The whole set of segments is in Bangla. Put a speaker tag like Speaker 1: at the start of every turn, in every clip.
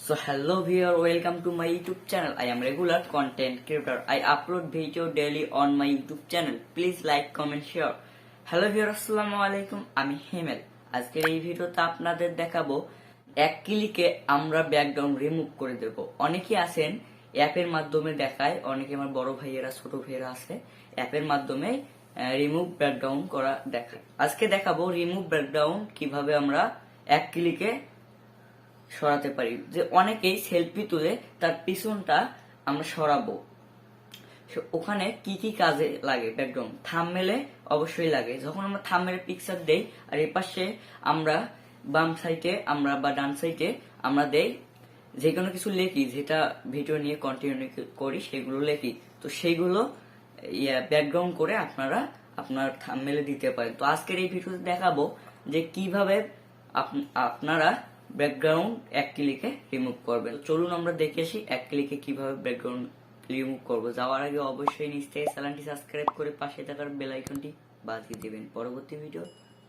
Speaker 1: So hello viewer, welcome to my YouTube channel. I am regular content creator. I upload video daily on my YouTube channel. Please like, comment, share. Hello viewer, আসসালামু আলাইকুম। আমি হিমেল। আজকের এই ভিডিওতে আপনাদের দেখাবো এক ক্লিকে আমরা ব্যাকগ্রাউন্ড রিমুভ করে দেব। অনেকেই আছেন অ্যাপের মাধ্যমে দেখায়, অনেকে আমার বড় ভাইয়েরা ছোট ভাইয়েরা আছে অ্যাপের মাধ্যমে রিমুভ ব্যাকগ্রাউন্ড করা দেখায়। আজকে দেখাবো রিমুভ ব্যাকগ্রাউন্ড কিভাবে আমরা এক ক্লিকে সরাতে পারি। যে অনেকেই সেলফি তুলে তার পিছনটা আমরা সরাবো, ওখানে কি কি কাজে লাগে ব্যাকগ্রাউন্ড? থাম্বনেলে অবশ্যই লাগে। যখন আমরা থাম্বনেলে পিকচার দেই আর এর পাশে আমরা বাম সাইডে আমরা বা ডান সাইডে আমরা দেই যে কোনো কিছু লেখি, যেটা ভিডিও নিয়ে কন্টিনিউ করি সেগুলো লেখি, তো সেইগুলো ব্যাকগ্রাউন্ড করে আপনারা আপনার থাম্বনেলে দিতে পারেন। তো আজকের এই ভিডিওতে দেখাবো যে কিভাবে আপনারা ব্যাকগ্রাউন্ড এক ক্লিকে রিমুভ করবেন। চলুন আমরা দেখে আসি এক ক্লিকে কিভাবে ব্যাকগ্রাউন্ড রিমুভ করব। যাওয়ার আগে অবশ্যই নিচ থেকে চ্যানেলটি সাবস্ক্রাইব করে পাশে থাকার বেল আইকনটি বাজিয়ে দিবেন পরবর্তী ভিডিও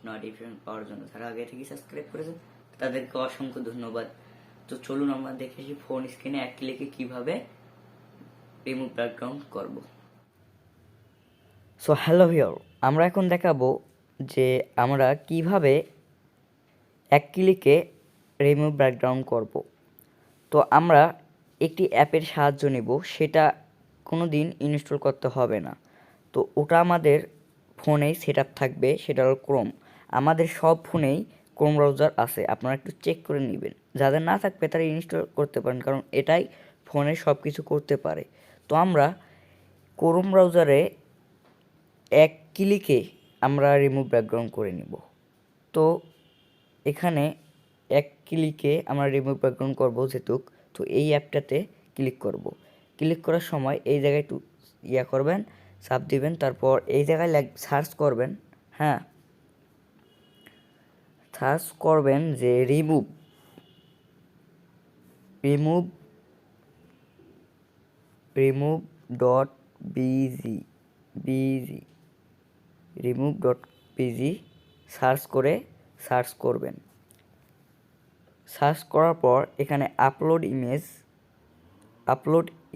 Speaker 1: নোটিফিকেশন পাওয়ার জন্য। যারা আগে থেকে সাবস্ক্রাইব করেছেন তাদেরকে অসংখ্য ধন্যবাদ। তো চলুন আমরা দেখে আসি ফোন স্ক্রিনে এক ক্লিকে কিভাবে রিমুভ ব্যাকগ্রাউন্ড করব। সো হ্যালো ভিউয়ার, আমরা এখন দেখাবো যে আমরা কিভাবে এক ক্লিকে রিমুভ ব্যাকগ্রাউন্ড করব। তো আমরা একটি অ্যাপের সাহায্য নেব, সেটা কোনো দিন ইনস্টল করতে হবে না। তো ওটা আমাদের ফোনেই সেট আপ থাকবে, সেটা হলো ক্রোম। আমাদের সব ফোনেই ক্রোম ব্রাউজার আছে, আপনারা একটু চেক করে নেবেন। যাদের না থাকবে তারা ইনস্টল করতে পারেন, কারণ এটাই ফোনে সব কিছু করতে পারে। তো আমরা ক্রোম ব্রাউজারে এক ক্লিকে আমরা রিমুভ ব্যাকগ্রাউন্ড করে নিব। তো এখানে এক ক্লিকে আমরা রিমুভ ব্যাকগ্রাউন্ড করবো যেহেতু, তো এই অ্যাপটাতে ক্লিক করব। ক্লিক করার সময় এই জায়গায় একটু করবেন, চাপ দিবেন, তারপর এই জায়গায় সার্চ করবেন। হ্যাঁ, সার্চ করবেন যে remove remove remove dot busy remove dot busy search করবেন। সার্চ করার পর এখানে আপলোড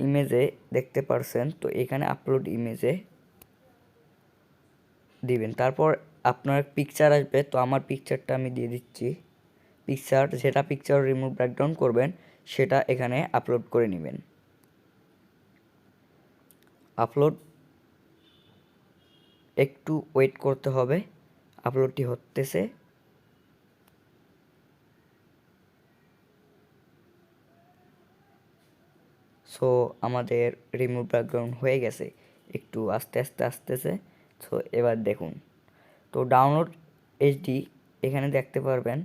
Speaker 1: ইমেজে দেখতে পারছেন, তো এখানে আপলোড ইমেজে দিবেন। তারপর আপনার পিকচার আসবে, তো আমার পিকচারটা আমি দিয়ে দিচ্ছি। যেটা পিকচার রিমুভ ব্যাকগ্রাউন্ড করবেন সেটা এখানে আপলোড করে নেবেন। আপলোড একটু ওয়েট করতে হবে, আপলোডটি হতেছে। সো আমাদের রিমুভ ব্যাকগ্রাউন্ড হয়ে গেছে, একটু আস্তে আস্তে আসতেছে। সো এবার দেখুন, তো ডাউনলোড এইচডি এখানে দেখতে পারবেন,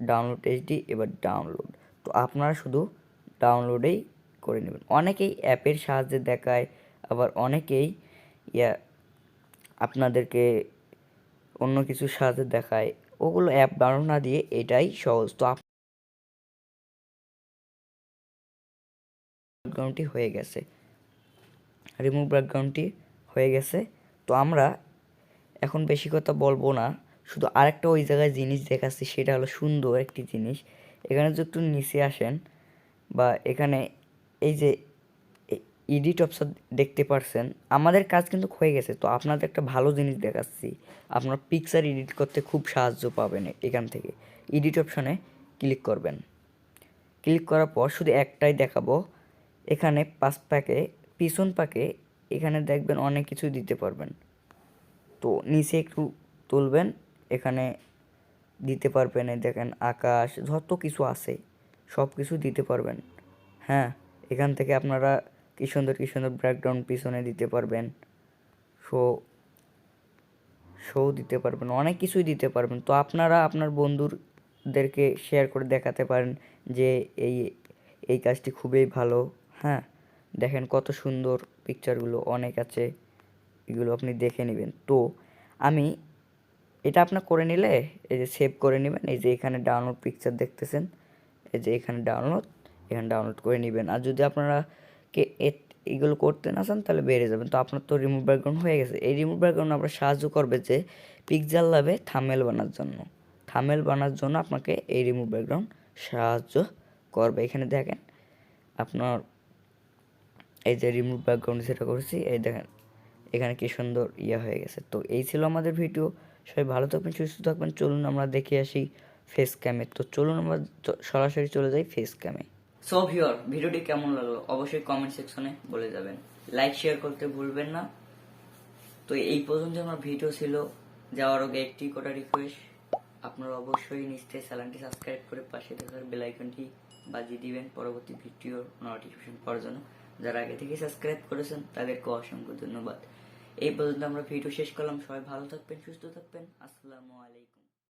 Speaker 1: ডাউনলোড এইচডি। এবার ডাউনলোড, তো আপনারা শুধু ডাউনলোডেই করে নেবেন। অনেকেই অ্যাপের সাহায্যে দেখায়, আবার অনেকেই আপনাদেরকে অন্য কিছুর সাহায্যে দেখায়। ওগুলো অ্যাপ ডাউনলোড না দিয়ে এটাই সহজ। তো ব্যাকগ্রাউন্ডটি হয়ে গেছে, রিমুভ ব্যাকগ্রাউন্ডটি হয়ে গেছে। তো আমরা এখন বেশি কথা বলবো না, শুধু আরেকটা ওই জায়গায় জিনিস দেখাচ্ছি, সেটা হলো সুন্দর একটি জিনিস। এখানে যদি একটু নিচে আসেন বা এখানে এই যে এডিট অপশন দেখতে পারছেন, আমাদের কাজ কিন্তু হয়ে গেছে। তো আপনাদের একটা ভালো জিনিস দেখাচ্ছি, আপনার পিকচার এডিট করতে খুব সাহায্য পাবেন। এখান থেকে এডিট অপশনে ক্লিক করবেন। ক্লিক করার পর শুধু একটাই দেখাবো, এখানে পিছন পাকে এখানে দেখবেন অনেক কিছু দিতে পারবেন। তো নিচে একটু তুলবেন, এখানে দিতে পারবেন। দেখেন আকাশ, যত কিছু আছে সব কিছু দিতে পারবেন। হ্যাঁ, এখান থেকে আপনারা কি সুন্দর ব্যাকগ্রাউন্ড পিছনে দিতে পারবেন, শো দিতে পারবেন, অনেক কিছুই দিতে পারবেন। তো আপনারা আপনার বন্ধুদেরকে শেয়ার করে দেখাতে পারেন যে এই কাজটি খুবই ভালো। হ্যাঁ, দেখেন কত সুন্দর পিকচারগুলো অনেক আছে, এগুলো আপনি দেখে নেবেন। তো আমি এটা আপনার করে নিলে এই যে সেভ করে নেবেন, এই যে এখানে ডাউনলোড পিকচার দেখতেছেন, এই যে এখানে ডাউনলোড করে নেবেন। আর যদি আপনারা এগুলো করতে না চান তাহলে বেড়ে যাবেন। তো আপনার তো রিমুভ ব্যাকগ্রাউন্ড হয়ে গেছে। এই রিমুভ ব্যাকগ্রাউন্ড আপনার সাহায্য করবে যে পিকচার থাম্বনেল বানার জন্য আপনাকে এই রিমুভ ব্যাকগ্রাউন্ড সাহায্য করবে। এখানে দেখেন আপনার এই যে রিমুভ ব্যাকগ্রাউন্ড সেটা করেছি, এই দেখেন এখানে কি সুন্দর হয়ে গেছে। তো এই ছিল আমাদের ভিডিও। সবাই ভালো থাকবেন, সুস্থ থাকবেন। চলুন আমরা দেখে আসি ফেস ক্যামে। তো চলুন আমরা সরাসরি চলে যাই ফেস ক্যামে। সো ভিউয়ার, ভিডিওটি কেমন লাগলো অবশ্যই কমেন্ট সেকশনে বলে যাবেন। লাইক শেয়ার করতে ভুলবেন না। তো এই পর্যন্ত আমার ভিডিও ছিল। যাওয়ার আগে একটি কটা রিকোয়েস্ট, আপনারা অবশ্যই নিশ্চয়ই চ্যানেলটি সাবস্ক্রাইব করে পাশে থাকার বেল আইকনটি বাজিয়ে দিবেন পরবর্তী ভিডিওর নোটিফিকেশন পাওয়ার জন্য। যারা আগে থেকে সাবস্ক্রাইব করেছেন তাদেরকে অসংখ্য ধন্যবাদ। এই পর্যন্ত আমরা ভিডিও শেষ করলাম। সবাই ভালো থাকবেন, সুস্থ থাকবেন। আসসালামু আলাইকুম।